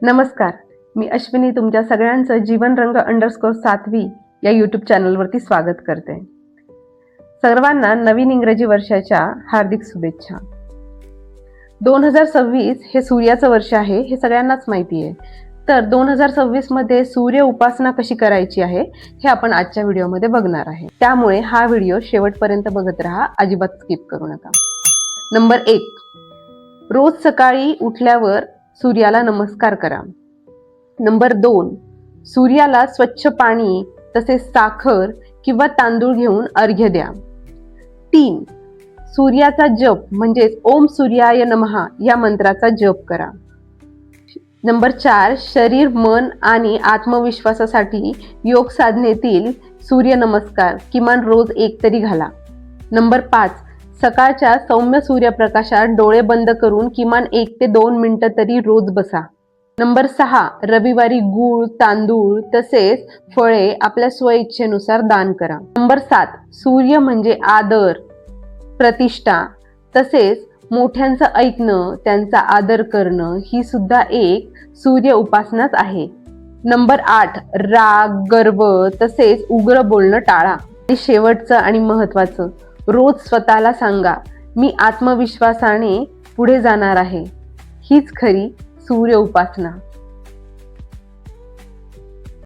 नमस्कार, मी अश्विनी तुमच्या सगळ्यांचं जीवनरंग _7वी या यूट्यूब चॅनलवरती स्वागत करते. सर्वांना नवीन इंग्रजी वर्षाच्या हार्दिक शुभेच्छा. 2026 हे सूर्याचं वर्ष आहे हे सगळ्यांनाच माहिती आहे. तर 2026 मध्ये सूर्य उपासना कशी करायची आहे हे आपण आजच्या व्हिडिओमध्ये बघणार आहे. त्यामुळे हा व्हिडिओ शेवटपर्यंत बघत राहा, अजिबात स्किप करू नका. नंबर 1, रोज सकाळी उठल्यावर सूर्याला नमस्कार करा. नंबर 2, सूर्याला स्वच्छ पाणी तसेच साखर किंवा तांदूळ घेऊन अर्घ्य द्या. 3, सूर्याचा जप म्हणजेच ओम सूर्याय नमः या मंत्राचा जप करा. नंबर 4, शरीर, मन आणि आत्मविश्वासासाठी योग साधनेतील सूर्य नमस्कार किमान रोज एक तरी घाला. नंबर 5, सकाळच्या सौम्य सूर्यप्रकाशात डोळे बंद करून किमान 1 ते 2 मिनिटं तरी रोज बसा. नंबर 6, रविवारी गूळ, तांदूळ तसेच फळे आपल्या स्वइच्छेनुसार दान करा. नंबर 7, सूर्य म्हणजे आदर, प्रतिष्ठा तसेच मोठ्यांचं ऐकणं, त्यांचा आदर करणं ही सुद्धा एक सूर्य उपासनाच आहे. नंबर 8, राग, गर्व तसेच उग्र बोलणं टाळा. आणि शेवटचं आणि महत्त्वाचं, रोज स्वतःला सांगा, मी आत्मविश्वासाने पुढे जाणार आहे. हीच खरी सूर्य उपासना.